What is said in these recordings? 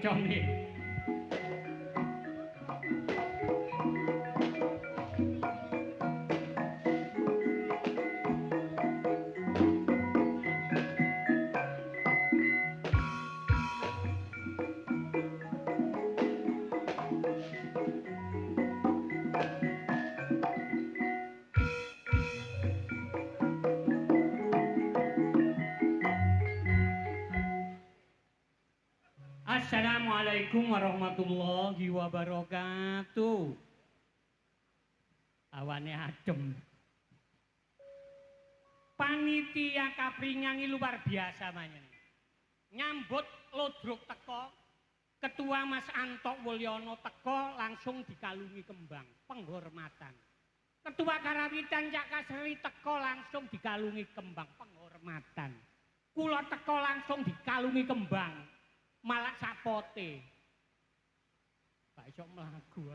kancane. Assalamualaikum warahmatullahi wabarakatuh. Awane adem. Panitia kapringangi luar biasa manyen. Nyambut Lodruk teko, Ketua Mas Antok Wulyono teko langsung dikalungi kembang, penghormatan. Ketua Karawitan Cak Kasri teko langsung dikalungi kembang, penghormatan. Kula teko langsung dikalungi kembang. Malah sapote. Gak iso mlaku.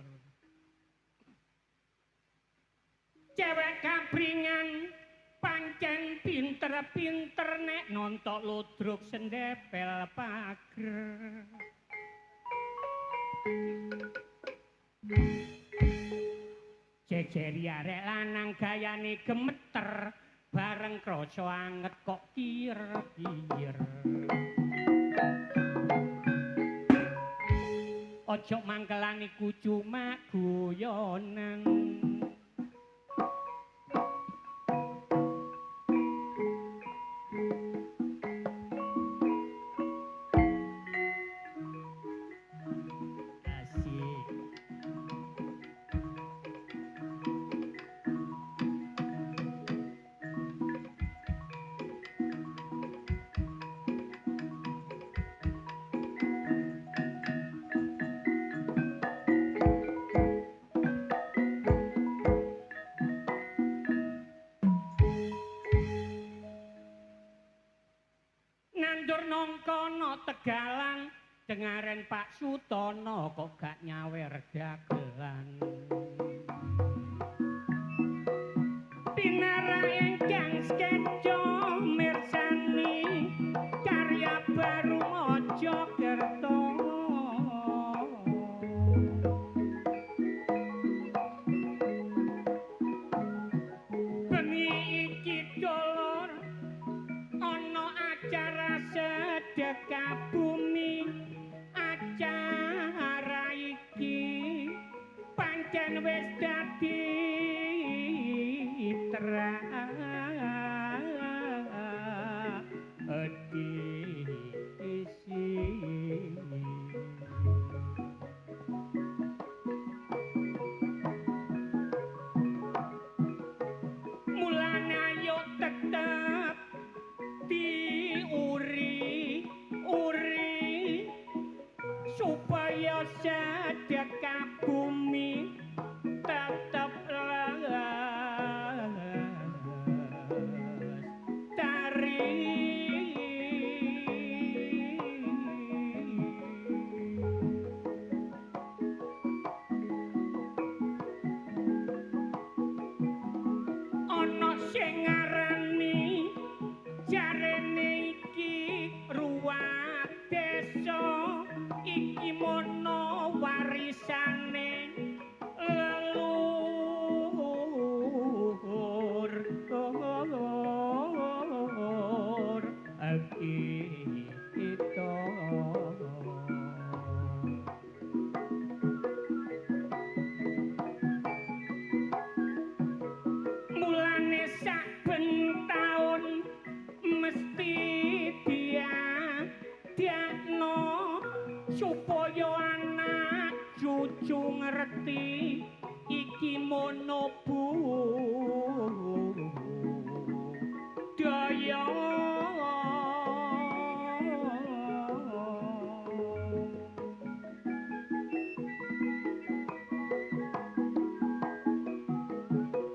Cewek kapringan pancen pinter-pinter nek nontok Lodruk sendepel pager. Jejeri arek lanang gayane gemeter bareng krasa anget kok kir-kir. Ojo mangkelani kucu mak guyonan. Asik. Nongkono Tegalan dengaren Pak Sutono kok gak nyawer dagelan. Pinara ingkang skeco mirsani karya baru Mojokerto. Bengi iki dolor ana acara sedekah bumi. Acara iki pancen wis dadi tradisi. Mulane ayo tetep diuri supaya sedekah bumi tetep lestari. Ana sing ngarani jarene iki ruwat desa, iki mono warisane leluhur. Kita mulane saben taun mesti diadakno supaya anak cucu ngerti iki mono budaya.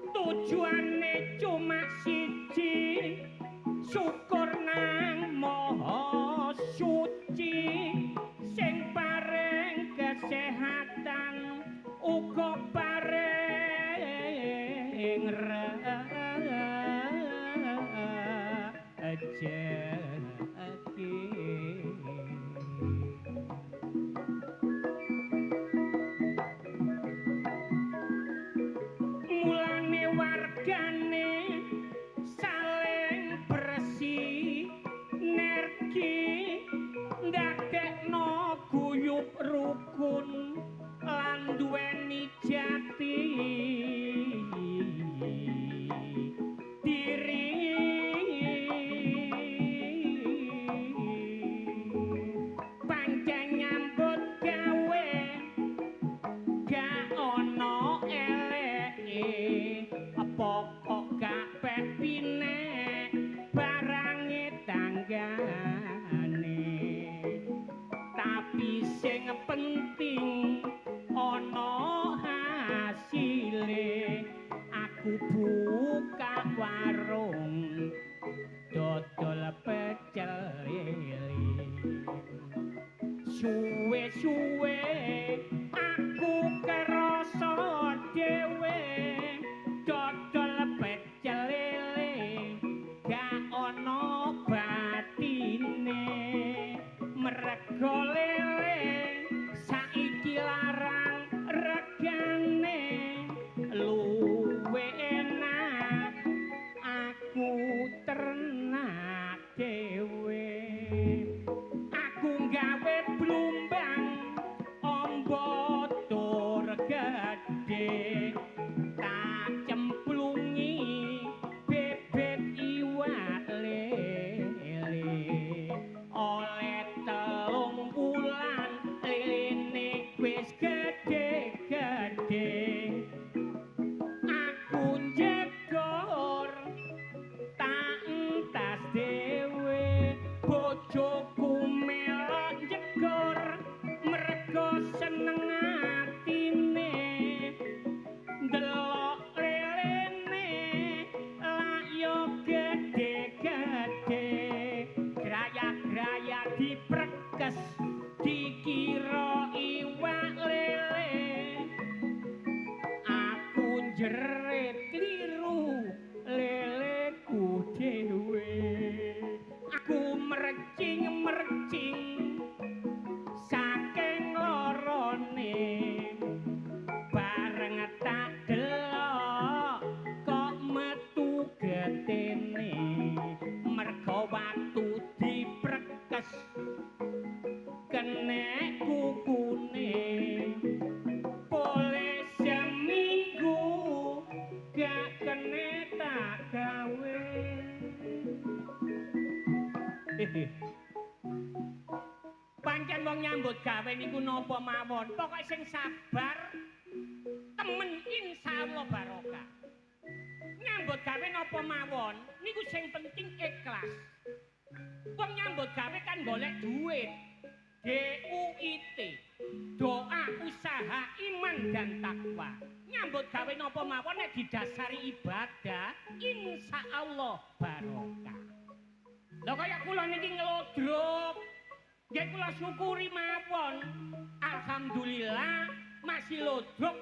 Tujuane cuma siji, syukur nang Maha Suci sing paring kesehatan uga paring rezeki. suwe-suwe aku kerasa dhewe dodol pecel lele gak ana batine merga lele saiki larang regane luwe enak aku ternak dhewe aku gawe blumbang ombo tur gedhe tak cemplungi bebek iwak lele oleh 3 wulan lelene wis gedhe-gedhe aku njegor tak entas dhewe bojoku melok njegor merga seneng atine ndelok lelene lak yo gedhe-gedhe graya-graya diprekes dikira iwak lele aku jerit kliru leleku dhewe aku mercing-mercing saking lorone bareng tak delok kok metu getene merga waktu diprekes kenek kukune boleh seminggu gak kene tak gawe pancen wong nyambut gawe niku napa mawon pokoke sing sabar temen insyaallah barokah nyambut gawe napa mawon niku sing penting ikhlas wong nyambut gawe kan golek duit DUIT doa usaha iman dan takwa nyambut gawe napa mawon nek didasari ibadah insyaallah barokah lho kaya kula niki nglodrok nggih kula syukuri mawon alhamdulillah masih lodrok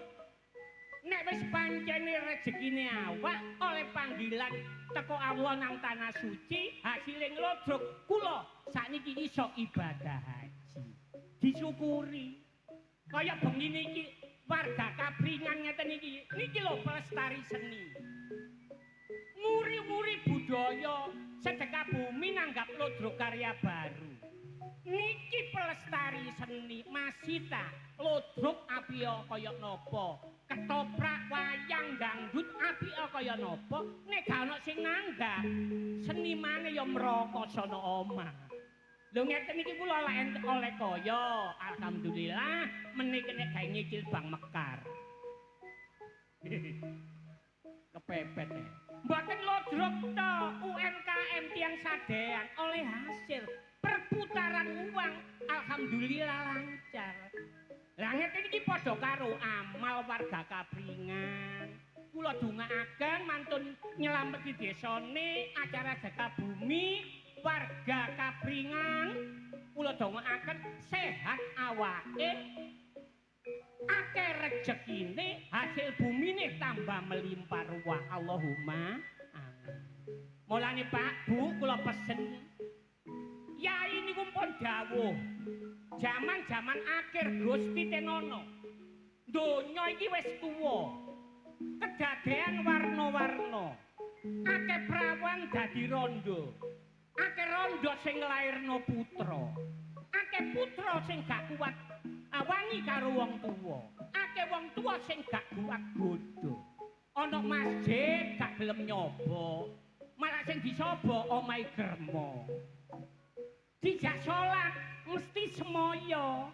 nek wis pancene rezekine awak oleh panggilan teko Allah nang tanah suci hasilé nglodrok kula sakniki iso ibadah haji disyukuri kaya bengi niki warga Kabringan ngeten niki lho pelestari seni muri-muri budaya sedekah bumi nanggap lodrok karya baru niki pelestari seni masita lodrok api kaya napa ketoprak wayang dangdut api kaya napa nek gak ana sing nanggap senimane ya mrakasana omah lho ngeten iki kula lek oleh kaya alhamdulillah meniki nek gawe nyicil Bang Mekar kepepet mboten lodrok to UMKM tiang sadean oleh hasil perputaran uang alhamdulillah lancar lah ngeten iki padha karo amal warga Kabringan kula dongaaken mantun nyelameti desane acara jaga bumi warga Kabringan kula dongaaken sehat awake akeh rezekine hasil bumine tambah melimpah ruah Allahumma amin mulane Pak Bu kula pesen yai niku pun dawuh jaman-jaman akhir Gusti Tenono donya iki wis tuwa kedadean warna-warna akeh prawan dadi rondo akeh rondo sing nglairno putra akeh putra sing gak kuat wani karo wong tuwa akeh wong tuwa sing gak kuat godho ana masjid gak gelem nyoba malah sing disobo omahe grema dijak salat mesti semoyo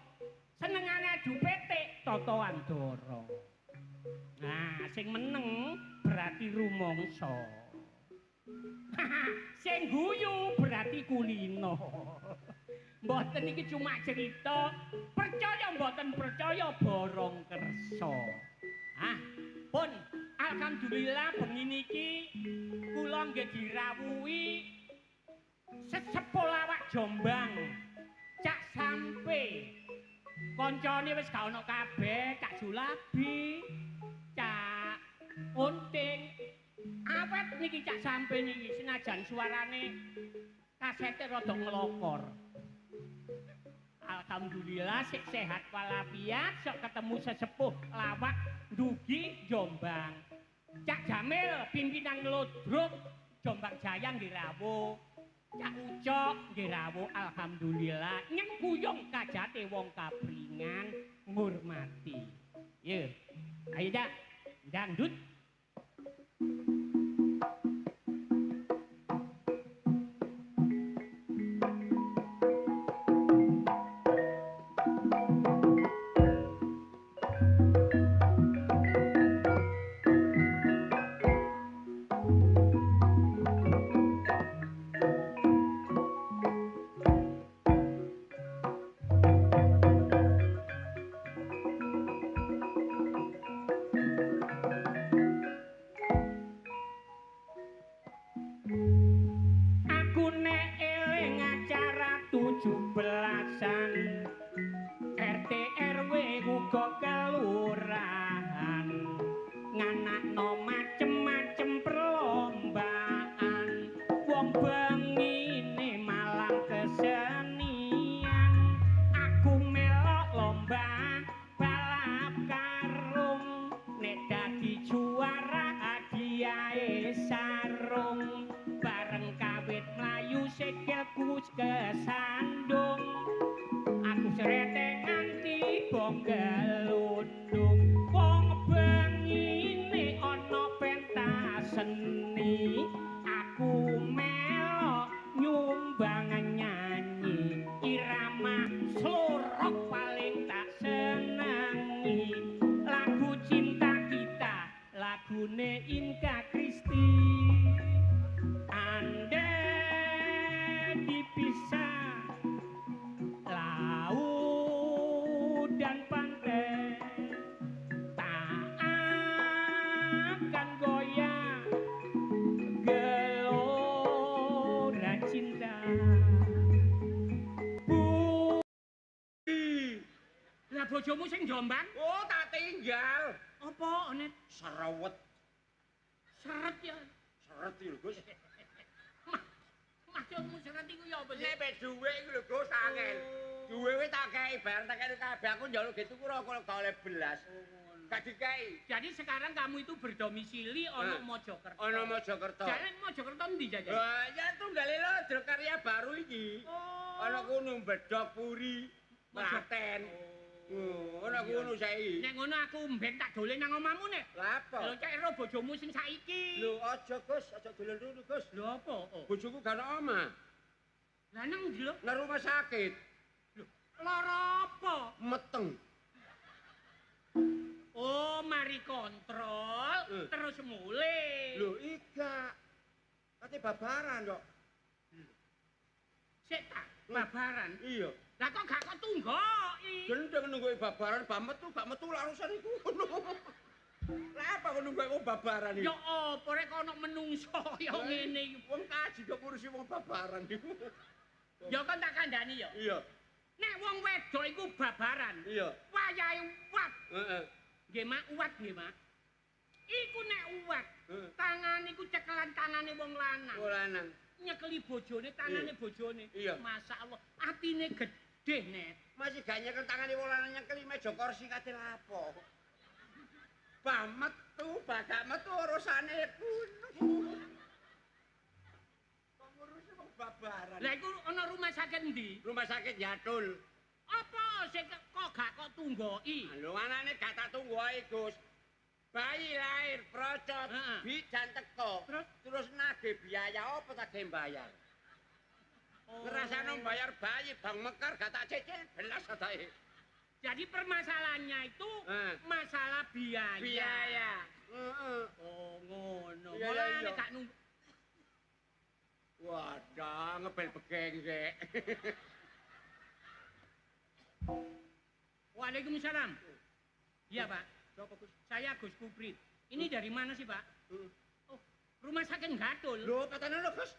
senengane adu petik totoan doro nah sing meneng berarti rumangsa sing guyu berarti kulino mboten iki cuma cerita percaya mboten percaya borong kersa pun alhamdulillah bengi niki kula nggih dirawuhi sesepuh lawak Jombang cak sampe suwe. Koncone wis gak ono kabeh, Cak Julabi, Cak Unting. Awet niki Cak sampe niki senajan suarane kasete rada nglokor. Alhamdulillah sik sehat walafiat sok ketemu sesepuh lawak Ndugi Jombang. Cak Jamil pimpinan Lodruk Jombang Jaya nggih rawuh. Cak Ucok nggih rawuh alhamdulillah. Nyengkuyung kajate wong kabringan ngurmati. Ye. Ayo dak dangdut. Bojomu sing Jombang? Oh, tak tinggal. Apa, Net? Serewet. Seret ya. Seret iki lho, Gus. Maksudmu seret iku ya apa sih? Nek dhuwit iku lho, Gus, angel. Dhuwit wis tak kei, bareng tak kei kabeh aku njaluk ge tuku rokok gak oleh belas. Gak dikei. Jadi sekarang kamu itu berdomisili ono Mojokerto. Ono Mojokerto. Jalan Mojokerto ndi jajan? Wah, ya tunggale lho karya baru iki. Ono kuno Bedok Puri, Klaten. Ono ngono saiki. Nek ngono aku mben tak dolen nang omahmu nek. Lah apa? Lho cek ero bojomu sing saiki. Lho aja Gus, aja dolen ngono Gus. Lho apa? Bojoku gak ono omah. Lah nang ndi lho? Nang rumah sakit. Lho, lara apa? Meteng. Oh, mari kontrol terus mulai. Lho iya. Kate babaran kok. Sik tak babaran. Iya. Lah kok gak kok tunggoki? Gendeng nunggu babaran gak metu larusan iku ngono. Lah apa kok nunggu aku babaran iki? Ya apa rek ono menungso ya ngene iki. Wong kaji kok ngurusi wong babaran iku. Ya kan tak kandhani ya. Iya. Nek wong wedok iku babaran. Iya. Wayahe uwat. Heeh. Nggih Mak, uwat nggih Mak. Iku nek uwat, tangan iku cekelan tangane wong lanang. Wong lanang. Nyekeli bojone, tangane bojone. Iya. Masyaallah, atine gedhe, Net. Masih gak nyekel tangane wong lanang nyekeli meja kursi kate lapo. Bah metu, bagak metu urusane kuno. Kok ngurusi wong babaran. Lah iku ana rumah sakit ndi? Rumah sakit Jatul. Apa sing kok gak kok tunggoki? Lho anane gak tak tunggoki, Gus. Bayi lahir, procot, bidan teko. Terus nagih biaya apa tak ge bayar? Ngerasane bayar bayi bang mekar gak tak cicil belas adae. Jadi permasalahannya itu masalah biaya. Biaya. Heeh. Oh, ngono. Iya, Mulane iya. gak nung. Wadah, ngebel begeng sik. Waalaikumsalam. Iya, Pak. Saya Gus Kuprit. Ini dari mana sih, Pak? Oh, rumah sakit Gatul. Lho, patene lho, Gus.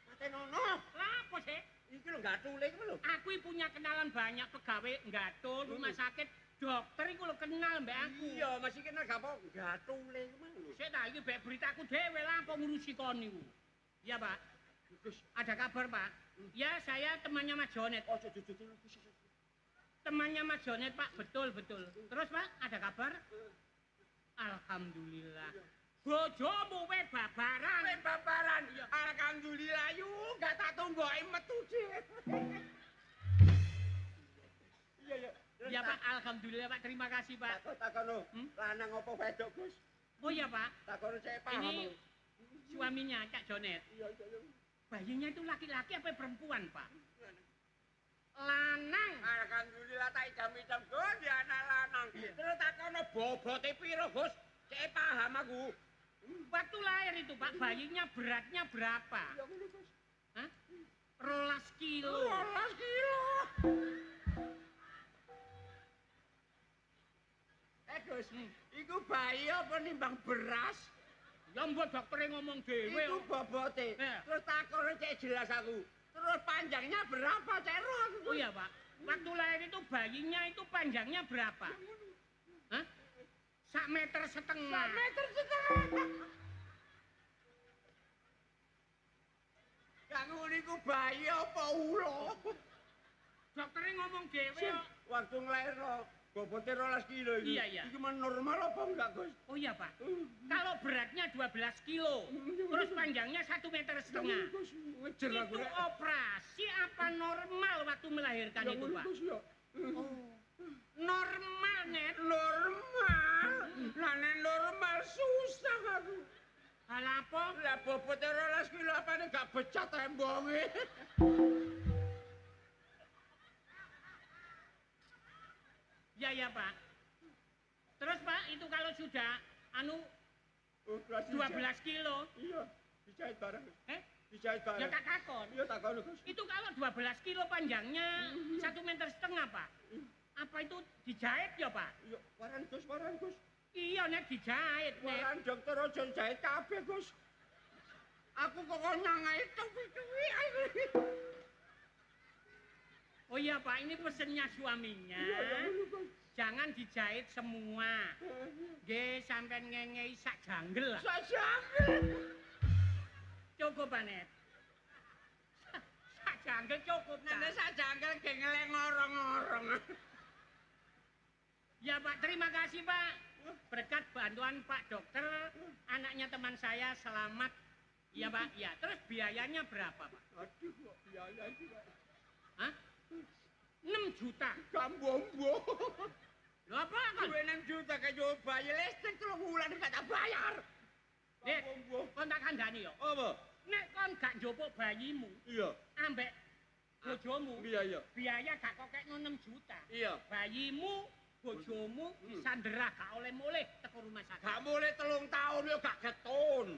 Patene ono. Lah apa sih? Iki lho gatule iki lho. Aku punya kenalan banyak pegawai gatul rumah sakit, dokter iku lho kenal mbak aku. Iya, masih kenal gak apa gatule iki mang lho. Sik ta iki mbek beritaku dhewe lah apa ngurusi kon niku. Iya, Pak. Gus, Ada kabar, Pak? Ya, saya temannya Mas Jonet. ojo jujur Gus. Temannya Mas Jonet, Pak. Betul, betul. Terus, Pak, ada kabar? Alhamdulillah. Bojomu we babaran. Weh babaran. Alhamdulillah yu gak tak tumboki metu sih. Iya ya. Ya, Pak. Alhamdulillah, Pak. Terima kasih, Pak. Takono. Lanang apa wedok, Gus? Oh iya, Pak. Takono saya paham. Ini suaminya Cak Jonet. Iya, iya. Bayinya itu laki-laki apa perempuan, Pak? Lanang. Alhamdulillah tak idam-idam Gus, ya anak lanang. Terus takono bobote piro, Gus? Saya paham aku. Waktu lahir itu, Pak, bayinya beratnya berapa? Ya ngono, Gus. Hah? 12 kilo. 12 kilo. Gus, iku bayi apa nimbang beras? Ya mbok doktere ngomong dhewe. Iku bobote. Terus takono cek jelas aku. Terus panjangnya berapa, Cek roh aku. Oh iya, Pak. Waktu lahir itu bayinya itu panjangnya berapa? Hah? 1,5 meter. 1,5 meter. Kang ngono iku bayi apa ulo? Doktere ngomong dhewe. Kok. Waktu nglairno bobote 12 kilo iki. Iya, iya. Iki men normal apa enggak, Gus? Oh iya, Pak. Kalau beratnya 12 kilo, terus panjangnya 1,5 meter. Gus, ngejer aku. Itu operasi apa normal waktu melahirkan itu, Pak? Oh. Normal, Net. Normal. Lah nek normal susah aku. Hal apa? Lah bobote 12 kilo apane gak becat tembonge. Ya, ya, Pak. Terus, Pak, itu kalau sudah, 12 kilo. Iya, dijahit bareng. Dijahit Ya bareng. tak takon. Iya takon, Gus. Itu kalau 12 kilo panjangnya 1,5 meter, Pak. Apa itu dijahit ya, Pak? Iya, waran Gus. Iya, Nek, dijahit, Nek. Waran dokter ojo jahit kabeh, Gus. Aku kok nyangai cuwi-cuwi ae. Oh iya, Pak, ini pesennya suaminya. Jangan dijahit semua. Nggih, sampean ngengei sak janggel lah. Sajangel. Cukup, Pak, Nek. Sak janggel cukup, Nek Pak. sajangel ge ngeleng ngorong-ngorong. Ya, Pak, terima kasih, Pak. Berkat bantuan Pak Dokter, anaknya teman saya selamat. Ya, Pak, ya. Terus biayanya berapa, Pak? Aduh, kok biaya iki, Pak. Hah? 6 juta. Gambombo. Lho apa kan? Duwe 6 juta kaya bayi listrik 3 bulan gak tak bayar. Dek, Gambombo. kon tak kandhani yo. Apa? Nek kon gak njupuk bayimu Iya. ambek bojomu, Iya. biaya gak kokekno 6 juta. Iya. Bayimu, bojomu disanderah gak oleh mulih teko rumah sakit. Gak mulai 3 tahun yo gak getun.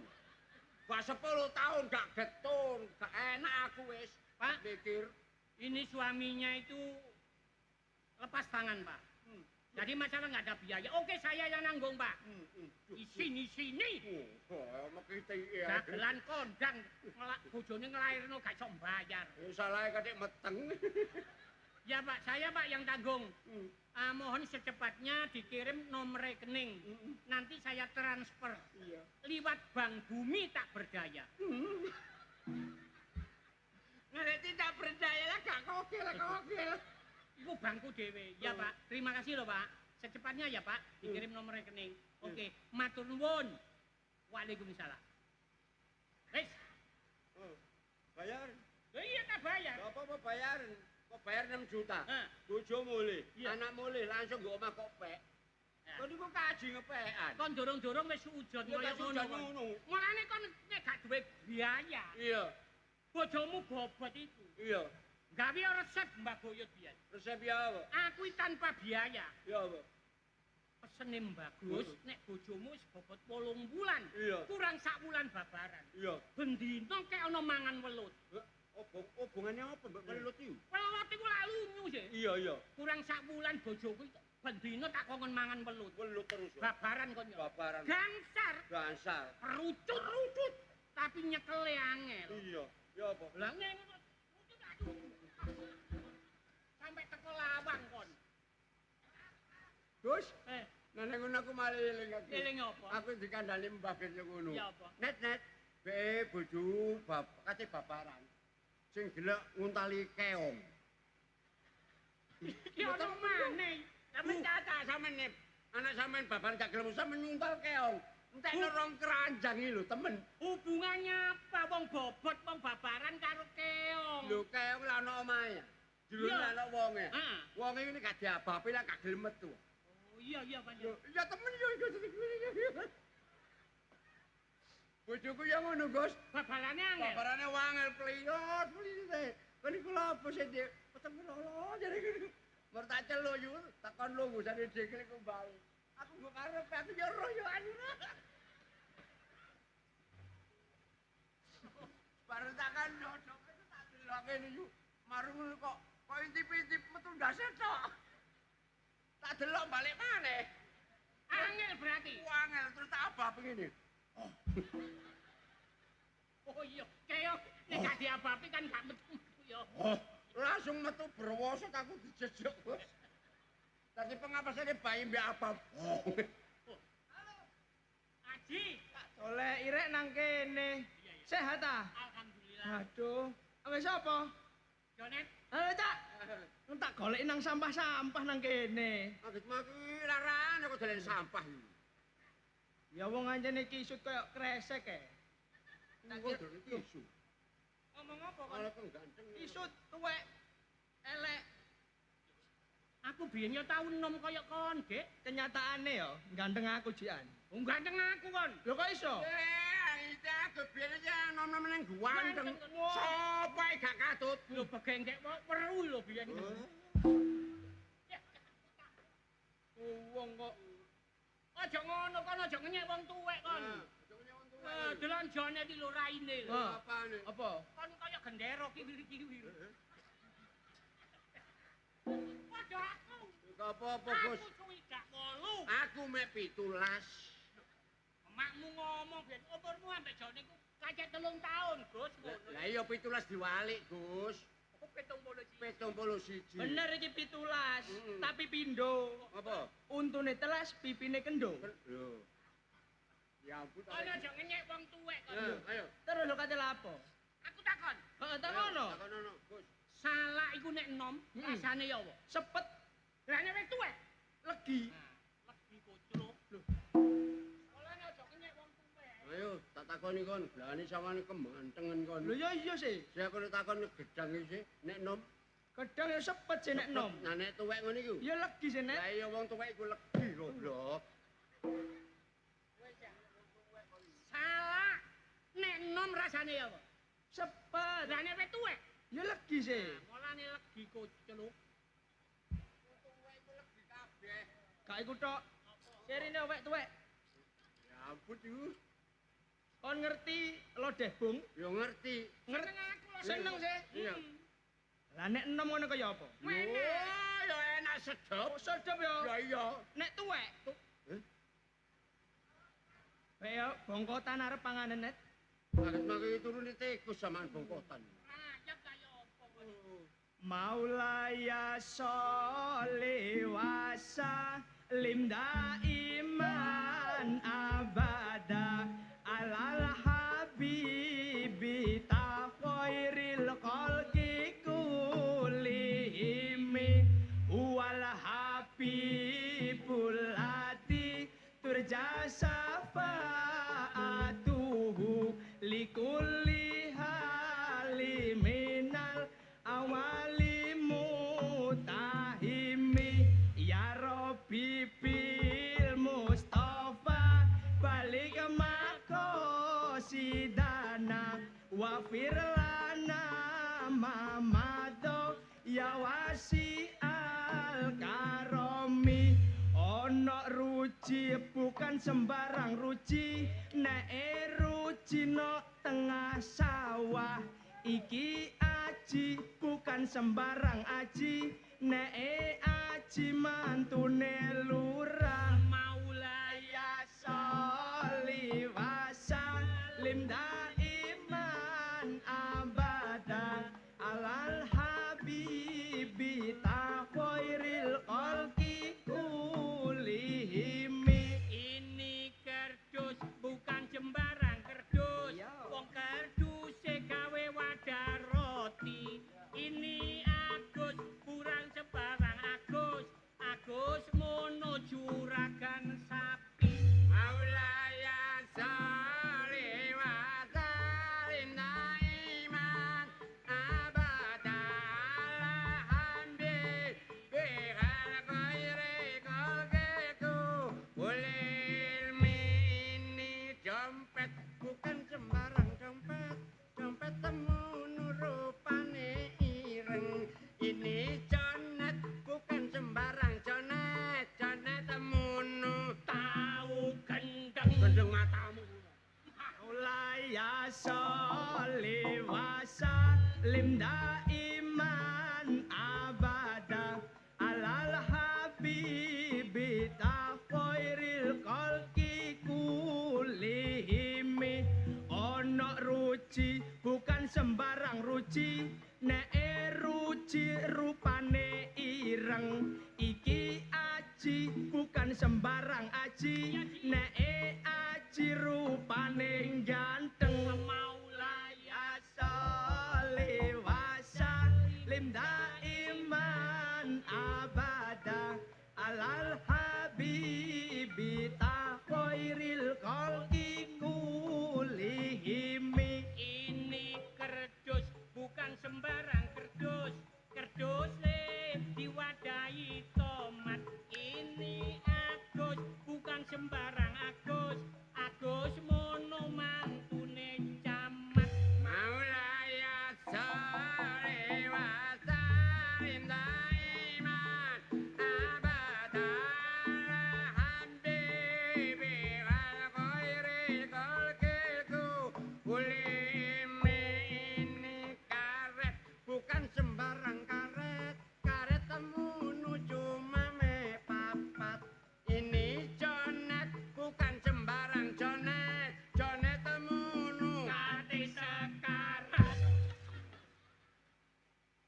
Gak 10 tahun gak getun. Gak enak aku wis. Pak, Mikir. ini suaminya itu lepas tangan, Pak. Jadi masalah nggak ada biaya. Oke, saya yang nanggung, Pak. Di sini. Oh, makita iya. Dagelan kondang, bojone ngelairno gak iso mbayar. Ya salah kadek meteng. Ya, Pak, saya, Pak, yang tanggung. Mohon secepatnya dikirim nomor rekening. Nanti saya transfer. Iya. Liwat Bank Bumi Tak Berdaya. Nek tidak berdaya lah gak kokil. Iku bankku dhewe. Ya, Pak. Terima kasih loh, Pak. Secepatnya ya, Pak. Dikirim nomor rekening. Oke, matur nuwun. Waalaikumsalam. Wes. Bayar. Iya, tak bayar. Apa bayar? Kok bayar 6 juta? Hah. Bojo mulih, Iya. anak mulih langsung nggo omah kok pek. Ya. Kok niku kaji ngepekan. Kon dorong-dorong wis sujon Ya kaya tak sudah ngono. ngono. Mulane kon nek gak duwe biaya, Iya. bojomu bobot itu. Iya. Gawe resep Mbak Boyot biyen. Resep ya apa? Aku tanpa biaya. Ya apa? Pesene bagus, nek bojomu wis bobot 8 bulan. Iya. Kurang sak wulan babaran. Iya. Bendino kek ana mangan welut. Hubungannya apa Mbak Welut iki? Welut iku lak lunyu sih. Iya. Kurang sak wulan bojoku bendino tak kongkon mangan welut. Welut terus. Babaran kon yo. Babaran. Gangsar, Dasar. perucut. Tapi nyekele angel. Iya. Ya apa? Lah ngene kok. Sampai teko lawang kon. Gus, Eh, nek ngono aku malah eling aku. eling apa? Aku dikandani Mbah Ben ngono. Ya apa? Net, be bojo kate baparan. Sing gelek nguntali keong. Ki ono maneh. Sampeyan caca sampeyan anak sampeyan baparan gak gelem sampeyan nyuntal keong. Entekno rong keranjang iki lho, temen. Hubungannya apa wong bobot wong babaran karo keong? Lho keong lah ana omahe. Jero Iya. ana wonge. Heeh. Wonge iki gak diabapi lah gak gelem metu. Oh iya pancen. Lho, ya temen yo iku. Bojoku ya ngono, Gus. Babarane angel. Babarane wangel pliyot. Kan iku lho apa sih, Dik? Ketemu lho jare ngono. Mer tak celuk yo, takon lho gusane dhewe ku bali. Aku mbok karep aku yo roh yo anu. Baru takkan dodok itu tak delok ngene yo. Marung kok intip-intip metu ndase tok. Tak delok balik maneh. Angel berarti. Wangel terus tak abah begini. Oh iya, keong nek gak diabapi kan gak metu ya. Langsung metu berwosot aku dijejuk. Tadi pengapasane bayi mbek abab. Aji. Oleh irek nang kene. Sehat ah? Alhamdulillah. Aduh, wis apa? Jonet, Halo, Cak. Tak goleki nang sampah-sampah nang kene. Agit maki larane kok dolen sampah iki. Ya wong anjene kisut koyo kresek e. Tak kira isu. ngomong apa kon? Kalau kang ganteng. Kisut tuwek elek. Aku biyen ya tau enom kaya kon, Dik. Kenyataane ya ganteng aku jian. Oh, ganteng aku kon. Lho kok iso? Itu aku biar aja nom-nom neng ganteng. Ganteng. Sopo gak katut. Lho begengkek weru lho biyen. Wong kok Aja ngono kon, aja ngenyek wong tuwek kon. Delon jane iki lho raine lho. Apane? apa? Kon kaya gendera kiwir-kiwir. Padha aku. Apa-apa, Gus? Aku suwi gak 8. Aku mek 17. Makmu ngomong biyen umurmu ambek jane ku kacek 3 tahun, Gus. Lah iya 17 diwalik, Gus. Aku 70 71. Bener iki 17, tapi pindho. Apa? Untune telas, pipine kendo. Lho. Ya ampun. Kon aja ngenyek wong tuwek kon. Ayo. Terus lho kate lapo? Aku takon. Heeh, ta ngono. Takonono, Gus. Salah iku nek enom, rasane ya apa? Sepet Lah nek wis tuwek, legi. legi koclok. Lho. Oleh aja ngenyek wong tuwek. Ayo, tak takoni kon. Blane samane kemantengen kon. Lho ya iya sih. Saya kono takon gedang iki nek nom. Gedang ya sepet sih nek nom. Nah nek tuwek ngono iku. Ya legi sih nek. Lah iya wong tuwek iku legi goblok. Salah. Nek enom rasane ya apa? Sepet. Lah nek wis tuwek, Ya legi sih. mulane legi koclok. Tuwek iku legi kabeh. Gak iku tok. Serine wek tuwek. Ya ampun iku. Kon ngerti lodeh bung? Ya ngerti. Seneng aku lho. Seneng sih. Iya. Lah nek enom ngono kaya apa? Wah, ya enak sedep. Oh, sedep ya. Ya iya. Nek tuwek. Eh? Kayak bongkotan arep panganan net. Agak maki turun tikus samaan bongkotan. Rayap kaya apa kon? Maulaya sholli wasa limda iman abada alal habibi tafairil khalqi kullihimi wal habibul ati turja syafaatuhu likulli haliminal awali mutahimi ya Rabbi bil Mustafa balik makosidana wa firlana mamado ya wasi al karomi ono ruci bukan sembarang ruci nek ruci no tengah sawah iki aji bukan sembarang aji nek aji mantune lurah maulaya sholli wasallim daiman abada alal habib gendeng matamu. Ulaya sholli wa sallim daiman abada alal habibi khairil khalqi kullihim. Ono ruci bukan sembarang ruci, nek ruci rupane ireng. Iki aji bukan sembarang aji, nek aji rupane ganteng. Maulaya sholli wa sallim daiman abada alal habibi khairil khalqi kullihim. Ini kerdus bukan sembarang kerdus. Kerdus le diwadahi tomat. Ini Agus bukan sembarang Agus. Agus mono mantune camat. Maulaya sholli wa sallim daiman abada habibi wal khairil khalqiku kullihim. Ini karet bukan sembarang karet, karet temu nuju mame papat. Ini jonet bukan sembarang jonet, jonet temu nu Kati sekarat.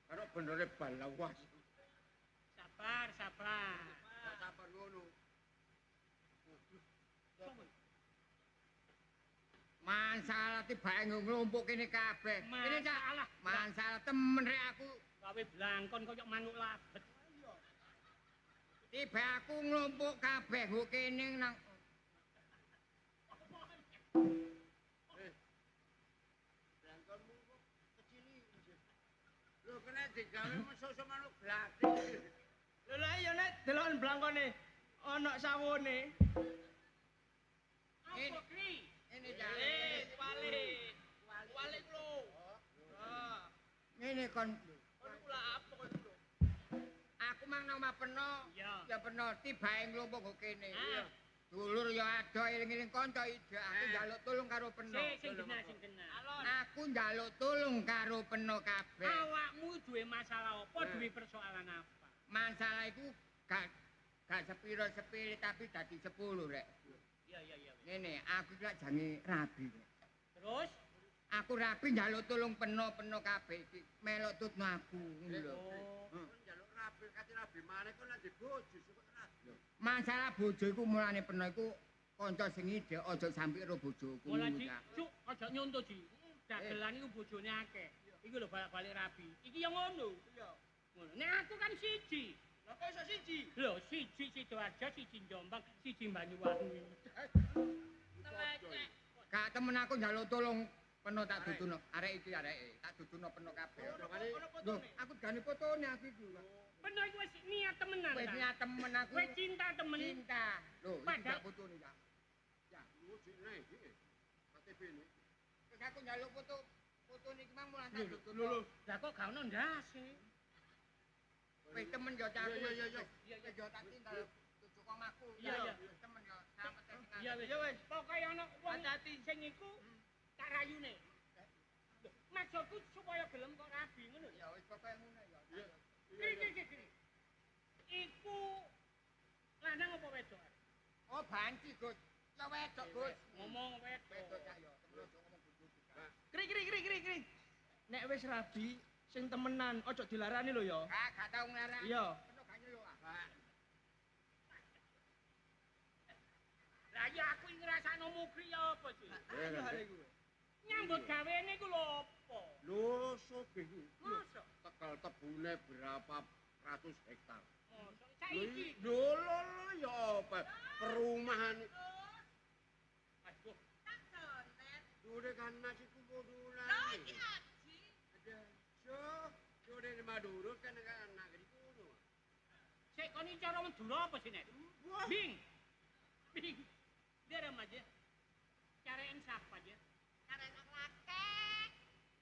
karo benere balawas. Sabar, sabar. Sabar ngono. Masalah tibake nglumpuk kene kabeh. Kene cak Masalah. masalah temen rek aku. Gawe blangkon koyo manuk labet. Tiba aku nglumpuk kabeh nggo kene nang Blangkonmu kok kecil iki. Lho kena digawe mesusu manuk glatik. Lho lah iya nek deloken blangkone ana sawone. Apa kri? Ini cak. Walik. Walik lho. Ah, Ngene kon kon kula apa kon lho. aku mang nang mapeno. Iya. Ya bener tibae nglumpuk nggo kene. Ah. Dulur ya ada eling-eling kanca ide aku njaluk tulung karo peno. Sing genah, sing genah. Aku njaluk tulung karo peno kabeh. Awakmu duwe masalah apa, duwe persoalan apa? Masalah iku gak sepiro-sepiro tapi dadi 10 rek. Iya, iya, iya. Ngene, aku iki lak jange rabi. Rek. Terus? Aku rabi njaluk tulung peno-peno kabeh iki. Melok tutno aku ngono lho. Oh. Njaluk rabi kate rabi maneh kok nang bojo masalah bojo iku mulane peno iku kanca sing ide aja sampe karo bojoku. Mulai Ji, cuk, aja nyonto Ji. Dagelan iku bojone akeh. Iku lho balik-balik rabi. Iki ya ngono. Iya. Ngono. Nek aku kan siji. Lah kok iso siji? Lho, siji Sidoarjo, siji Jombang, siji Banyuwangi. Telecek. Kak temen aku njaluk tulung peno tak duduno. Arek iki areke tak duduno peno kabeh. Lho, aku gane fotone aku iku. Bener iku wis niat temenan. Wis ta? niat temen aku. Wis cinta temen. Cinta. Lho, iki Padahal- gak fotone ya. Ya, lu jine iki. KTP ini. Terus aku njaluk fotone iki mang mulan tak duduno. Lho. Lah kok gak ono ndase? Wis temen yo cak aku. Iya. Iya, yo tak tinggal tujuh komaku. Iya, iya. Temen yo sama tes sing Iya wis. Ya wis. Pokoke ana wong Hati-hati. sing iku tak rayune. Lho, maksudku supaya gelem kok rabi ngono. Ya wis pokoke ngono ya. Iki. Iku lanang apa wedok? Oh, banci, Gus. Ya wedok, Gus. Ngomong Wedok wedok. cak yo. Temen aja ngomong bojo. Kri. Nek wis rabi sing temenan ojo dilarani lho ya. Gak tau nglarang. Iya. Penuh gak nyeluk ah. Lah ya aku iki ngrasakno mukri ya apa sih? Ayo hale iku. Nyambut gawene iku lho apa? Lho, sugih. Masa? Tegal tebune berapa ratus hektar. Masa saiki? Lho, ya apa? Perumahan. Aduh, Dure kan nasi kumpulan. Ada. So, dure di Madura kan anak kuno. sik kon iki cara Madura apa sih nek? Bing. Dia remaja. Carain siapa dia?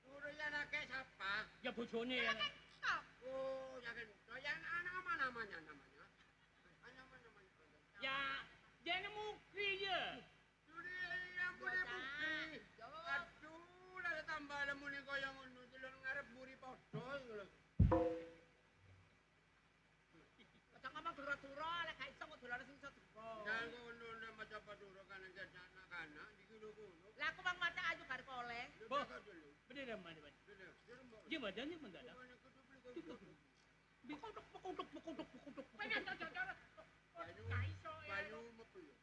Dure ya anak siapa? Ya bojone ya. Oh, yakin. Yang anak apa namanya? Namanya. Ya, dia mukri ya. Dure kan anak-anak iki lho ngono. Lah aku mang maca ayu karo oleh. Boh. Bener mana? Dia badannya mendadak. Bekuduk. Pengen cara. Banyu metu yo.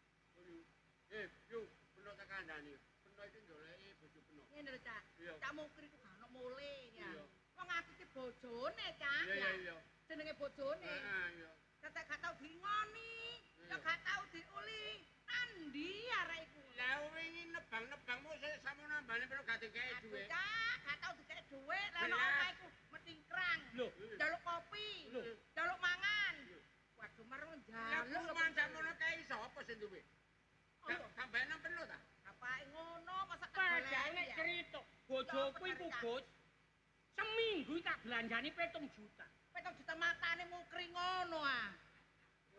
Yo, penuh tak kandhani. Penuh iki ndoleki bojo penuh. Ngene lho, Cak. Iya. Cak Mukri ku gak ono mule ya. Iya. Wong aku ki bojone, Cak. Iya. Jenenge bojone. Iya. Tetek gak tau dingoni, ya gak tau diuli. Andi arek iku. Lah wingi nebang-nebangmu sik samo nambane perlu gak dikeki Aduh, dhuwit. Cak, gak tau dikek dhuwit. Lah Belas. ono omah iku metingkrang. Loh. Jaluk kopi, Loh. jaluk mangan. Waduh, marung Lah jaluk. kuman sakmono kei sapa sing duwe? Oh. Sampai nang penuh ta? Apake ngono, masa Padahal ya? cerita bojoku iku Gus. Seminggu tak belanjani 7 juta. 7 juta matane Mukri ngono ah.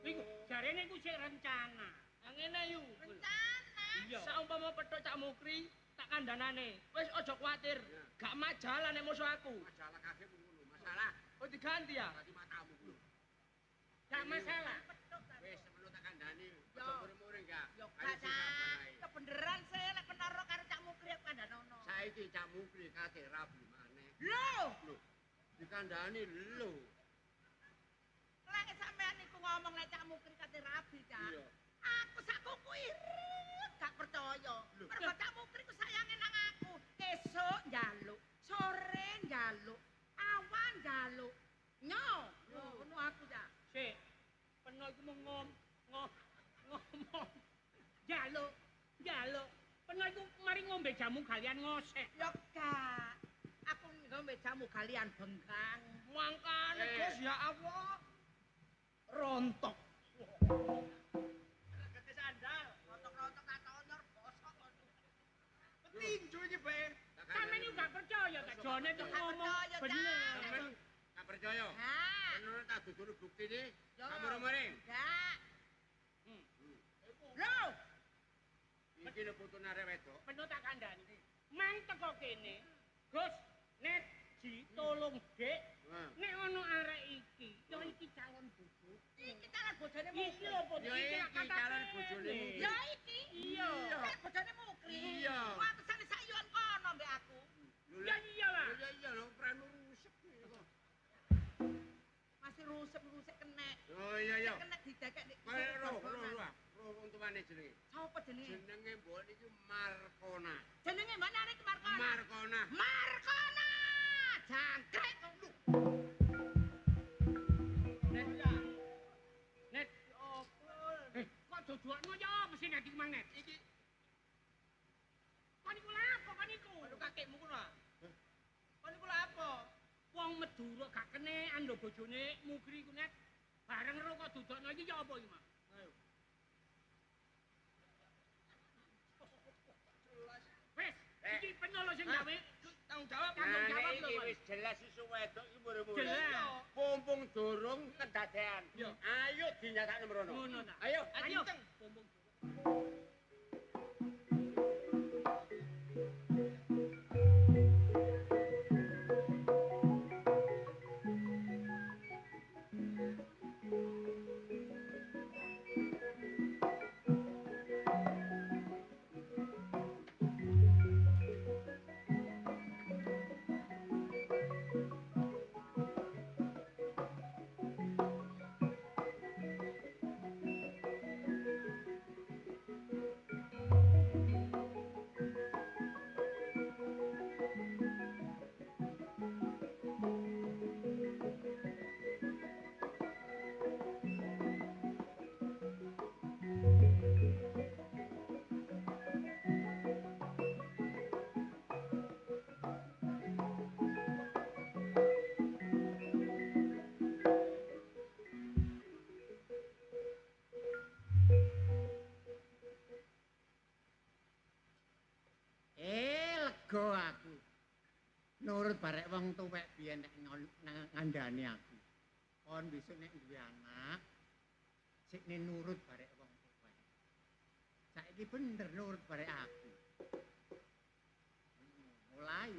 Iku jarene iku sik rencana. Yang ngene yu. Rencana. Iya. Saumpama petok Cak Mukri tak kandhanane. Wis aja kuwatir. Iya. Gak majalah nek musuh aku. Masalah kabeh ngono, masalah. Oh diganti ya? Berarti matamu kuwi. Gak masalah. Wis semono tak kandhani. Yo. Aja muring-muring gak. Yo Ayo gak sing sabar ae. Cak. Beneran sih lek penaro karo Cak Mukri aku kandhanono. Saiki Cak Mukri kate rabi maneh. Lho, Lho, dikandhani lho. lek sampean iku ngomong nek Cak Mukri kate rabi, Cak. Iya. Aku sak kuku irit gak percaya. Lho. Mergo Cak Mukri ku sayange nang aku. Esuk njaluk, sore njaluk, awan njaluk. Nyo, ngono aku, Cak. Sik. Peno iku ngomong. Jaluk. Peno iku mari ngombe jamu kalian ngosek. Yo gak. Aku ngombe jamu kalian bengkang. Mangkane Gus ya Allah. Rontok. Gede sandal, rontok-rontok katonyor bosok ngono. Petinju iki bae. Sampeyan iku gak percaya tak jone tuh Gak ngomong percaya, Cak. bener. Sampeyan gak percaya? Ha, Bener tak duduk buktine. Yo. Kamu muring. gak. Hmm. Lho, Iki lho putune arek wedok. Peno tak kandhani. Mang teko kene. Gus, net ji tolong Dek. Nah. Nek ono arek iki, yo iki calon bojoku. iki calon bojone Iki Mukri. lho po Yo iki calon bojone Mukri. Ya iki. Iya. Calon bojone Mukri. Iya. Watesane sayuan kono mbek aku. Ya iyalah. Iya lho pranu rusek iki kok. Masih rusek-rusek kenek. Oh iya. Kenek didekek nek. Roh untuane jenenge. Sopo jenenge? Jenenge mbok iki Markona. Jenenge mana arek Markona? Markona. Markona! Jangkrik kok lu. Net ya. Net. Opo? Kok dodoakno ya mesti nek iki mang net. Iki Kon iku lapo kon iku? aduh kakekmu kuwi ah. Kon iku lha apa? Wong Madura gak kenekan lho bojone Mukri ku net. Bareng ro kok dodokno iki ya apa iki, Mas? Ayo. Wis, iki peno lho sing gawe. Tanggung jawab. Tanggung jawab lho, Iki Mas. wis jelas isu wedok iki mure-mure. Jelas. Pumpung durung kedadean. Yo. Ayo dinyatakne mrono. Ngono ta. Ayo. Ayo. Kenceng. Pompong. Lega aku. Nurut barek wong tuwek biyen nek ngandani aku. Kon besok nek duwe anak sikne nurut barek wong tuwek. Saiki bener nurut barek aku. Mulai.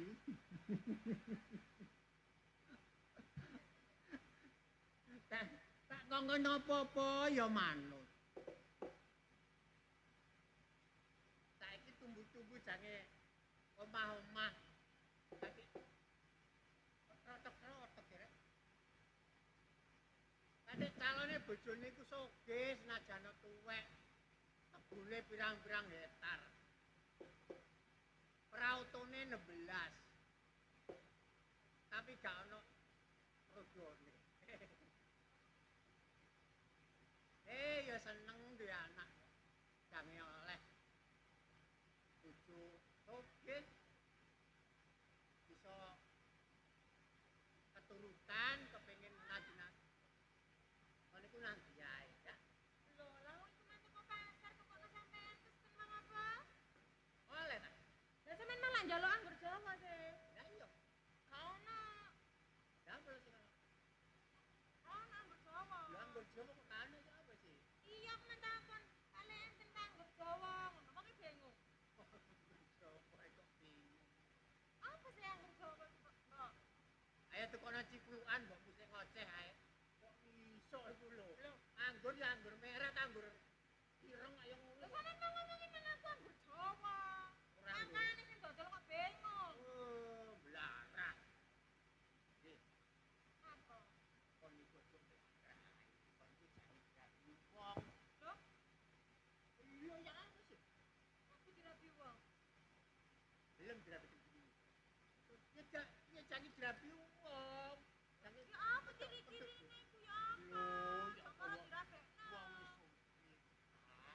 tak ngongkon apa-apa ya manut. jange omah-omah. Dadi krotok-krotok ya. Dadi calone bojone iku sugih senajan tuwek. Kebune pirang-pirang hektar. Prautone 16. Tapi gak ono rodone. Ya seneng duwe anak. Jange oleh bojo sugih. Bisa keturutan kepengin ngaji-ngaji. Kon iku nang ndi ae, ya. Lho, lah iku mate kok pasar kok kono sampean pesen mang apa? Oleh ta? Lah sampean malah njaluk anggur Jawa sih. Ya iya. Kaono. Ya perlu sing Kaono anggur Jawa. ya anggur Jawa kok kane ya apa sih? Iya, aku mentakon kalian enten anggur Jawa ngono, kok bingung. Jawa kok bingung. Apa sih anggur Jawa itu, Mbak? Ayo tukono ciplukan mbok mesti ngoceh ae. Kok iso iku lho. Anggur ya anggur merah ta anggur ireng ayo ngono. Lah sampean mau ngomongin nang aku anggur Jawa. Ora anggur. Makane sing dodol kok bingung. Oh, blarah. Nggih, Apa? kon iku aja blarah. Kon iku jane dadi wong. Loh, Iya ya apa sih? aku dirabi wong. Belum dirapi begini. Ya jane dirapi wong. Jane Ya apa ciri-cirine iku ya apa? Loh, ya Kok malah dirabekno? wong wis sugih.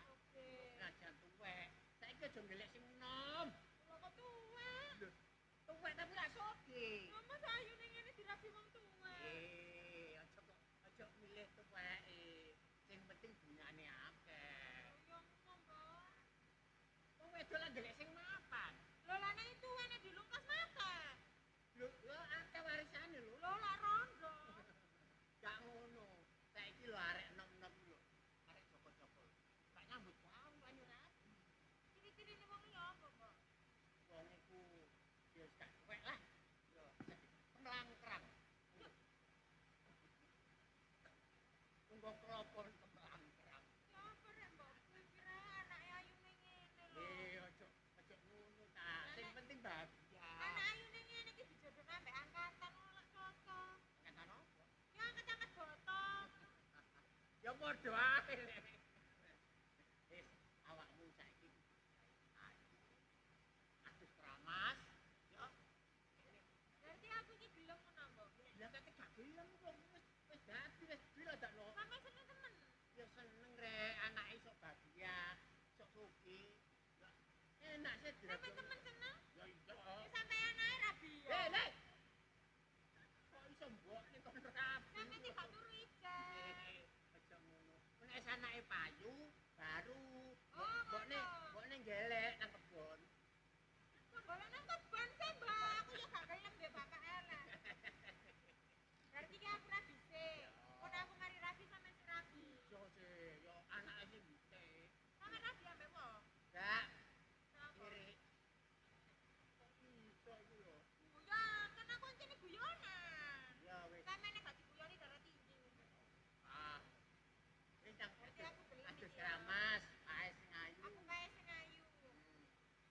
Oke. Senajan tuwek. Saiki aja ngelek sing enom. Lho kok tuwek? Lho, tuwek tapi ra sugih. Ya mas ayu ning ngene dirabi wong tuwek. Aja milih tuweke. Sing penting bungane akeh. Ya ngono, Mbak. Wong wedok lah ngelek sing mapan. Lho lah nek tuwene dilungkas makan. Lho akeh warisane lho. Lho lah rondo. Gak ngono. Saiki lho arek enom-enom lho. Arek joko-joko. Gak nyambut gawe anyu rapi. Ciri-cirine wong ya apa, Mbak? Wong iku ya wis gak tuwek lah. Yo kemlangkrang. Tunggu kelopon kemlangkrang. Ya apa rek, Mbak? Kuwi kira anake ayu ning ngene lho. Aja ngono ta. Sing penting bahagia. Anak ayu ning ngene iki dijodohno ambek angkatan lek cocok. Kata apa? Ya angkat-angkat botol. Ya padha ae. Wis awakmu saiki ayu. Adus keramas. Ya. Berarti aku iki gelem ngono, Mbak. Lah kate gak gelem kok wis dadi wis dilodakno. Sampe seneng temen. Ya seneng rek anake sok bahagia, sok sugih. Ya enak sih Sampe dirabuk. temen seneng. Ya iya. Ya sampe anake rabi ya. Lek. Kok iso mbok ning kon rabi? Sampe tidak turu ijen. Aja ngono. Nek anake payu baru. Oh, Mbokne gelek nang kebon. Kok boleh nang kebon sih, Mbak? Aku ya gak gelem mbek bapak elek. Berarti ki aku rabi sih. Kon aku mari rabi sampe si rabi. Yo sih, yo anake sing bisa. Sampe rabi ambek wong. Gak Kenapa? kiri. Kok iso iku lho? Oh ya, kan akuncene guyonan. Ya wis. Sampe nek gak diguyoni darah tinggi. Ah. Wis nang Berarti aku gelem adus iki ya. keramas, ae sing ayu. Aku kae sing ayu.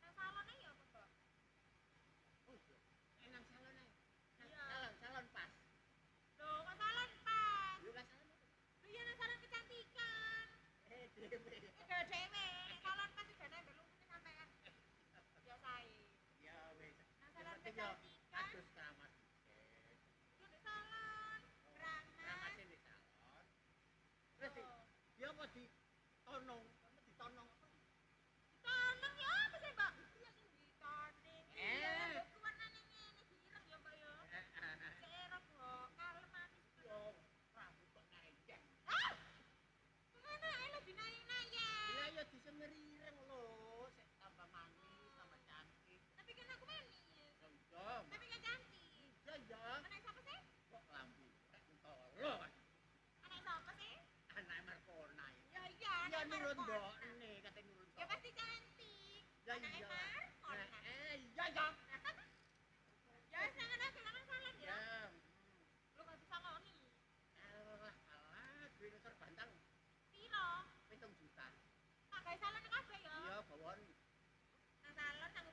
Nang salone ya apa, Mbak? Oh iya. Nang salon ae. Nang Iya. salon pas. Loh, kok salon pas? Yo lah salon. Lho ya nang salon kecantikan. Dhewe. Dhewe, nek salon pas udah nembel lumune sampean. Ya sae. Ya wis. Nang salon Yang penting yo kecantikan. adus keramas. Yo nek salon. Keramas Keramas. di salon. Terus Oh. dia apa ditonong? Apa ditonong apa? Ditonong ya apa sih, Mbak? Iya sing ditoning. Iya, Eh. rambutku warnane ngene diireng ya, Mbak ya. Seerok kok, kalem manis. Yo rambut kok naik. Ah! Kemana ae lebih naik-naik. Iya ya disemerireng lho, sik tambah manis, tambah cantik. Tapi kan aku manis. Ya iya. Tapi kan cantik. Ya iya. Anak siapa sih? Kok lampu rek entolo. Anak siapa sih? Anak Markona iki. Ya iya, Ya anak nurut Markona. mbokne, kate nurut. Ya pasti cantik. Ya Anak iya. Markona. Iya ya. Ya wis jangan aku jangan salon ya. Ya. Lu gak bisa saloni. Alah, duit motor bantang Piro? 7 juta. Tak gawe salon kabeh ya. Iya, bawon. Nang salon nang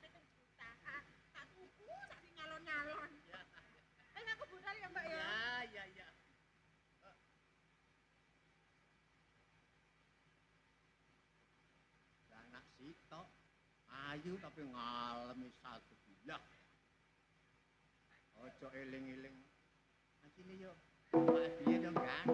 ayu tapi ngalami satu bilah. Ojo eling-eling. Asine yo Pak piye dong kan?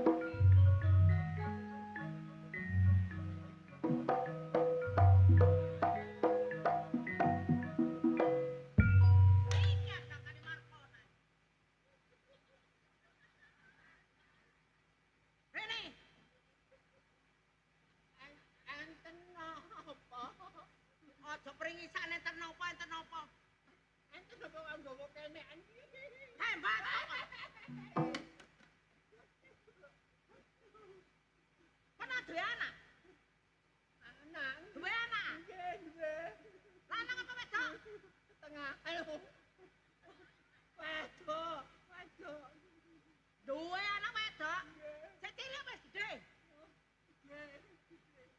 Enten napa? Aja pringisan enten napa Enten napa nggawa kenekan iki? tembak Kena duwe anak? Anak. Duwe anak? Nggih, duwe. Lanang apa wedok? Tengah. Ayo. Waduh. Duwe anak wedok? Sing cilik wis gedhe.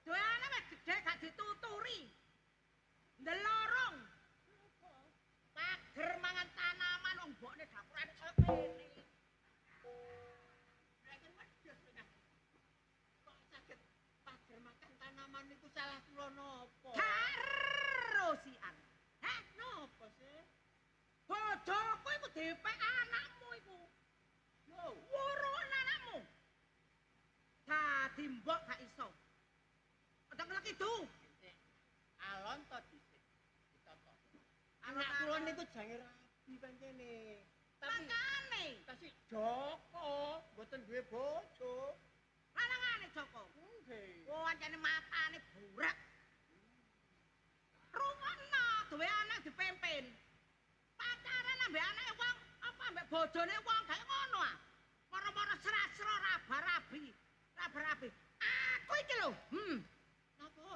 Duwe anak wis gedhe gak dituturi. Ndelorong. Pager mangan tanaman wong mbokne dapurane kaya kene. Kok saged pager makan tanaman niku salah kula napa? Karosian. Heh, Napa sih? bojoku iku dipek anakmu iku. Yo, Wuruan anakmu. Dadi mbok gak iso. Ada ngelak itu. alon to dhisik. Ditotok. Anak kula niku jange rabi pancene. Tapi Makane tasih Joko, mboten duwe bojo. lanangane Joko. Nggih. Oh, ancene matane burak. Rumono duwe anak dipempin. Pacaran ambek anake wong apa ambek bojone wong kayak ngono ah. Moro-moro serasro raba-rabi. Aku iki lho, Napa?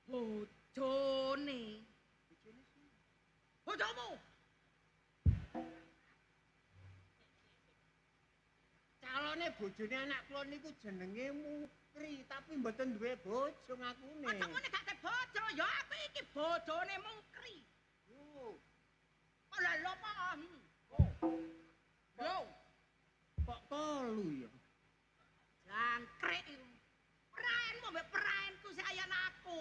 bojone. Bojone sih. Bojomu. Calone bojone anak kula niku jenenge Mukri, tapi mboten duwe bojo ngakune. Aja ngene gak te bojo, ya aku iki bojone Mungkri. Yo, Ora lho apa? Yo, kok telu ya? jangkrik iku. Peraenmu mbek peraenku sik ayan aku.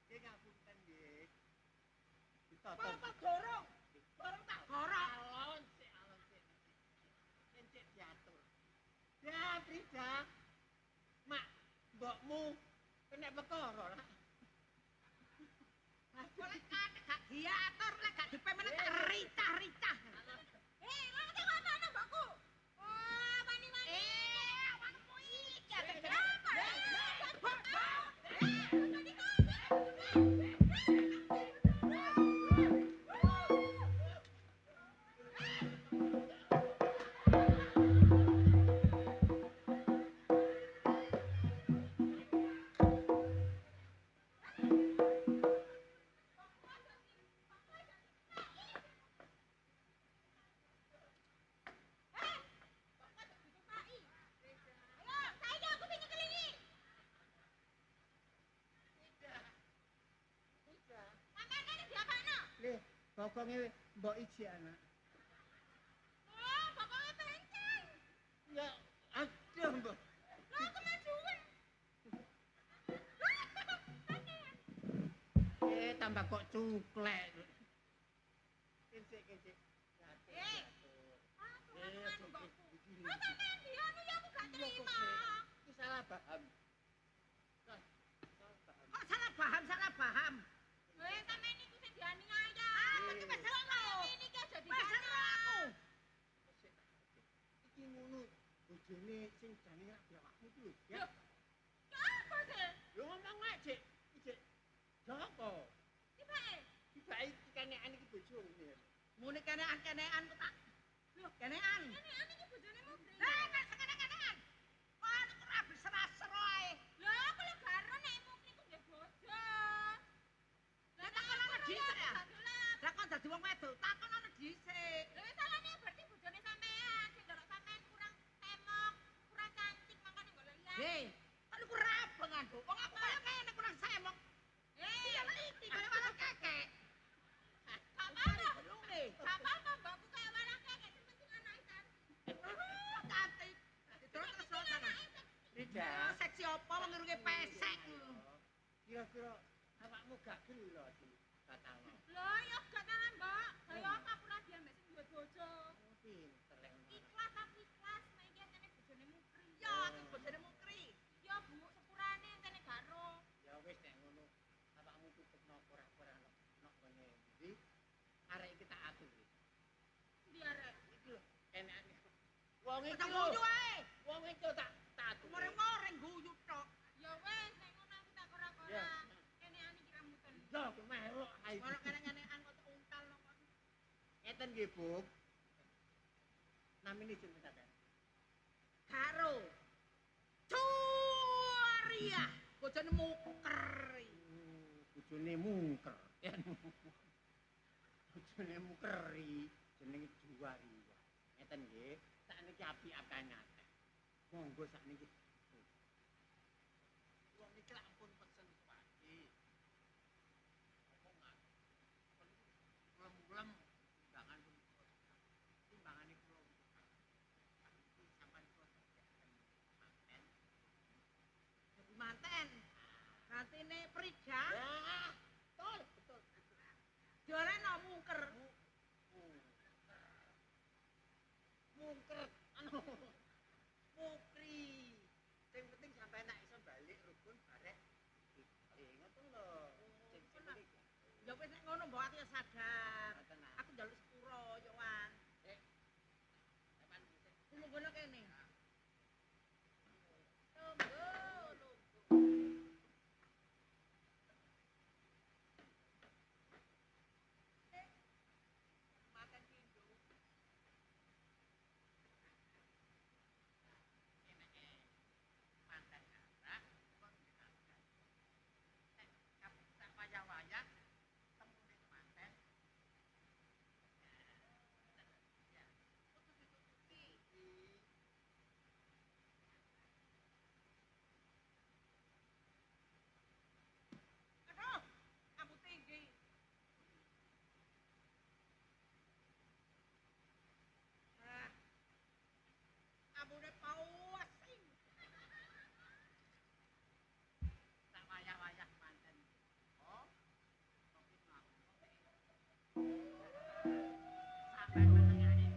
Nggih ngapunten nggih. Apa Ditotok. gorong? Gorong tak gorong. Alon sik. Encik diatur. Ya, Frida. Mak, mbokmu kena perkara lah. Oleh kate gak diatur, lek gak dipemene tak ricah-ricah. Lha iki ngono mbokku. Oh, wani-wani. Awakmu iki ada apa? Lih, bokonge mbok iji anak. Ya, aduh mbok. Tambah kok cuklek. Kincik. Iki salah paham. Kok salah paham? Aku iki wis elo. Wis elo aku. Iki ngono bojone sing jane rabi awakmu ku lho. Ya. Yo ngomong ae, Cik. Cik. Joko. Dibake kenekan iki bojone. Mune kenean ku tak. Lho, kenean. Lah, nek kenean. Wah, aku ora bisa serasro ae. Lah takon ana dhisik ya. Lah kok dadi wong wedok, takon ana dhisik. Hei, kan ku rabengan, Bu. Wong aku kaya ngene kurang semok. Iya lah iki kaya walang kekek. Belunge. Cantik. Terus sana. Frida. Seksi apa wong irunge pesek. Kira-kira Awakmu gak gelo di batalno. Lho, ya gak tangan, Mbak. Kaya apa aku lagi ambek sing duwe bojo. Pinter lek ngono. Ikhlas tapi ikhlas, nek iki entene bojone mukri. Ya, aku bojone mukri. Ya, Bu, sepurane entene gak ro. Ya wis nek ngono. Awakmu tutupno ora-ora nek ngene iki. Arek iki tak atur. Ndi arek? Iki lho, enake. Wong iki Tak lho. guyu ae. Wong iki tak atur. Moreng-moreng guyu tok. Ya wis, nek ngono aku tak kora-kora. Ya. Kene ani ki rambutan. Yo melok ae. Ora kene-kenean kok untal nang kono. Ngeten nggih, Bu. Namine jeneng sampean. Karo. Cuaria, bojone muker. Bojone mungker. Bojone mukeri jenenge Juwaria. Ngeten nggih. Sakniki apik-apik nyata. Monggo sakniki. Wong iki lak ampun pesen pagi. Apa nggak? Lem-lem timbangan punika. Timbangane kula punika. Iki sampean kula manten. Jadi manten. Rantine Prija. Ya, betul, betul. Dioreno mungker. Mungker anu mukri. Sing penting sampean nek iso balik rukun barek. Ngoten lho. Sing penting. Ya wis nek ngono mbok aku ya sadar. Ngoten ah. Aku njaluk sepuro, Yowan. Sampean Lungguhno kene. Maten pindho. mantan anak kok diangkat. Kamu tak wayah-wayah temu ning manten. Ya. Tutupi. Aduh, kamu tinggi. Ah. Ambune pusing. Tak wayah-wayah manten. Oh. Kopi ngaku. Sampai menengane.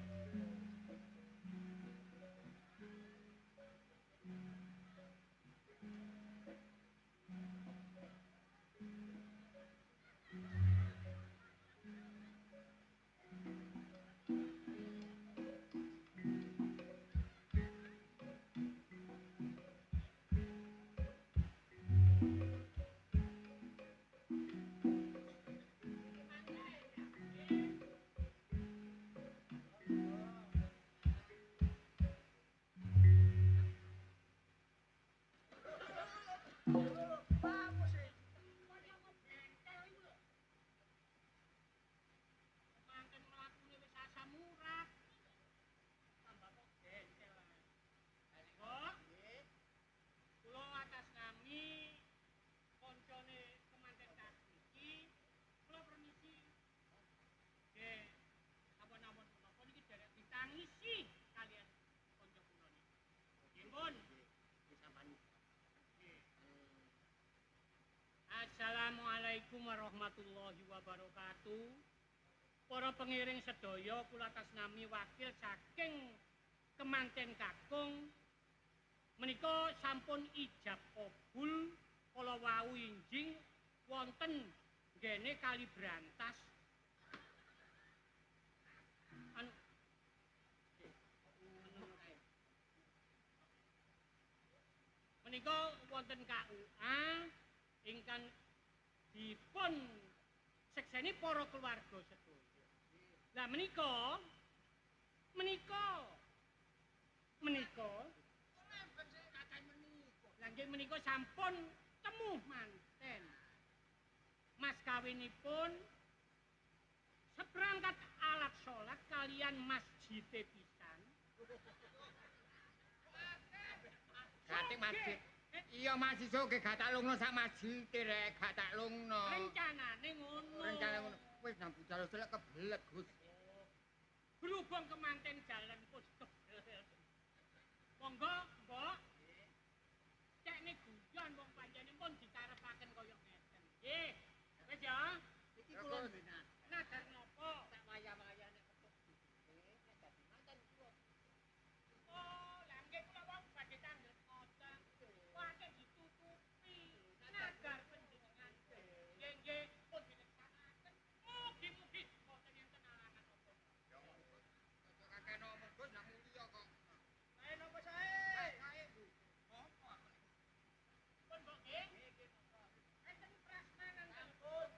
Manten mlakune wis asam urat. Tambah kok gentel ae. Kok Nggih. kula atas nami koncone kemanten kaki iki kula permisi. Nggih. Ampun-ampun menapa niki derek ditangisi kalian kanca kula niki. Nggih, Pun. Iki sampean. Assalamualaikum warahmatullahi wabarakatuh. Para pengiring sedaya kula atas nami wakil saking kemanten kakung menika sampun ijab kabul kala wau injing wonten nggene Kali Brantas. Anu menika wonten KUA ingkang dipun sekseni para keluarga sedaya. Lah menika lah nggih menika sampun temuh manten. Mas kawinipun seperangkat alat salat kalian masjid pisan. Gate masjid. Iya mahasiswa ge gak tak lungno sak masjid rek, gak tak lungno. Rencanane ngono. Rencana ngono. Wis nang budal selek kebelet, Gus. Berhubung kemanten jalan pun kebelet. Monggo, Mbok. Cekne guyon wong panjenengan pun dikarepaken kaya ngeten. Nggih. Gus. Nadar nopo? Tak waya-waya nek petuk dite, nek dadi manten kula. Oh, lah nggih kula wau badhe tanggel kota. Wae ditutupi. Nadar panjenengan. Nggih nggih pun dileksanaken. Mugi-mugi boten enten alangan apa. Ya kakek ngomong Gus nak mulia kok. Sae napa sae? Kae Bu. Pun mbok nggih. Enten prasmanan telepon.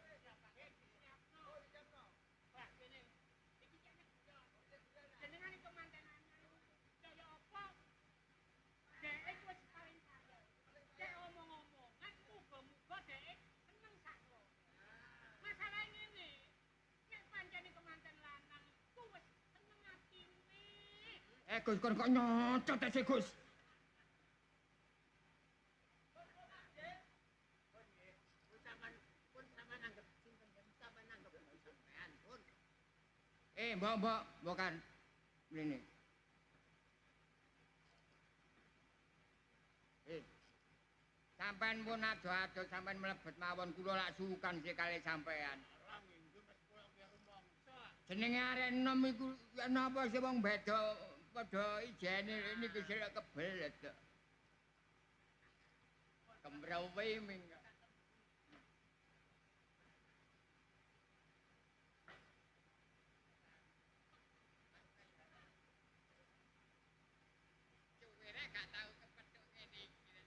Siapno. Wah, kene. Iki kene yo. Jenengan iku mantenan. Kaya apa? Dek wis paling kaya. Dek omong-omongan muga-muga dek seneng sakno. Masalah ngene. Nek pancen iku manten lanang, ku wis seneng atine. Gus kon kok nyocot sih Gus. Pun sampean anggap sinten ya sampean anggap sampean pun. Mbok kan. Mrene. Sampean pun ado-ado sampean mlebet mawon kula lak sukan sih kali sampean. Jenenge arek enom iku ya napa sih wong beda padha ijene niku sing kebelet. Kembrawe ming. Cuwere gak tau kepethuk ngene iki.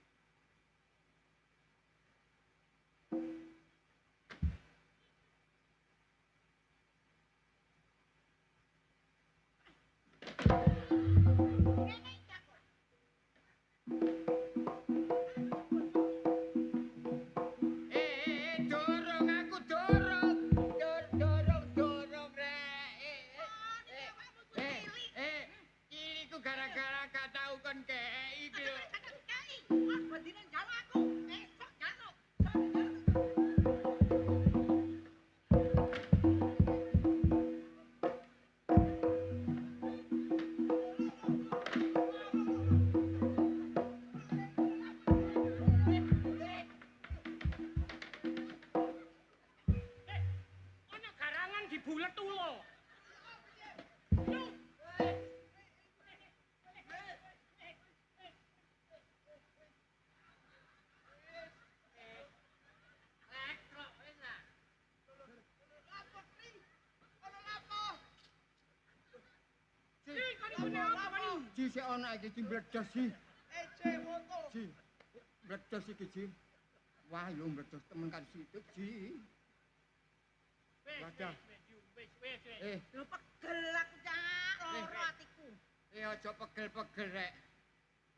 Dorong aku dorong. Dorong rek. Iku gara-gara gak tau kon kei iki lho. Bedine jalo aku. Esok jalo. Ana garangan dibulet ulo. Ji ana iki ji mledos ji. Ece foto. Ji. Mledos iki ji. Wah, yo mledos temen kan situ ji. Wadah. Wis. Lho pegel aku cak, loro atiku. Aja pegel-pegel rek.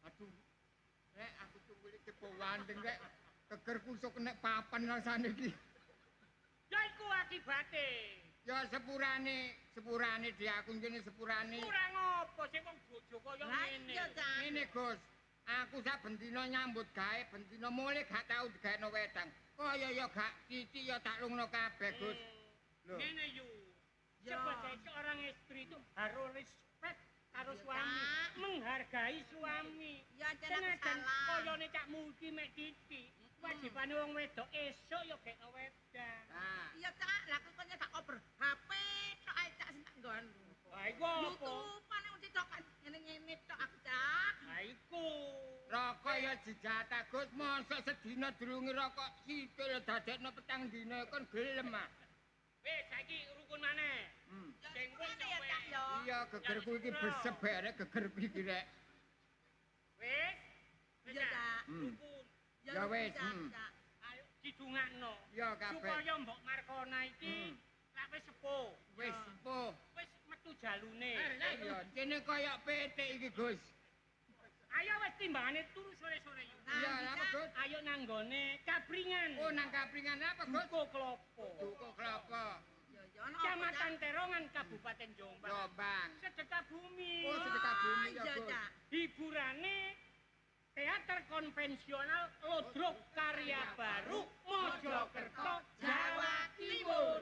Aduh. Rek aku tunggu iki wandeng rek. Geger kusuk nek papan rasane iki. Ya iku akibate. Ya sepurane di aku ngene sepurane. Kurang apa sing wong bojo kaya Lah ngene. iya cak. Ngene Gus, aku saben dina nyambut gawe ben dina mulih gak tau digaeno wedang. Kaya ya gak titik ya tak lungno kabeh Gus. Loh. Ngene yu. Ya. Sebagai seorang istri itu harus respect karo Iya, suami, Cak. menghargai suami. Ya jan aku Senajan salah. koyone cak multi mek titik. Wajibane wong wedok esuk ya gekno wedang. Nah, Iya cak, lah aku kok tak oper HP tok ae cak sing tak nggon. Lah iku apa? YouTube-ane mesti tok kan ngene-ngene tok aku cak. Lah iku. rokok ya dijatah Gus, mosok sedina durunge rokok sitil dadekno petang dina kon gelem ah. Wis saiki rukun maneh. Sing wis Ngene ya cak yo. Iya gegerku iki beseberek gegerku iki rek. Wis. Iya cak. Rukun. Ya wis, Cak, hmm. Cak. Ayo didungakno. Ya kabeh. Supaya Mbok Markona iki lak wis sepuh. Wis sepuh. Wis metu jalune. Iya, kene koyo petik iki Gus. Ayo wis timbangane turu sore-sore iki. Iya, apa Gus? Ayo nanggone Kabringan. Oh nang kapringan apa Gus? Duko Klopo. Duko kelapa. Yo yo ono. Kecamatan Terongan Kabupaten Jombang. Jombang. Sedekah bumi. Oh, sedekah bumi ya Iya Gus. cak. Hiburane teater konvensional Lodrok Karya Baru Mojokerto Jawa Timur.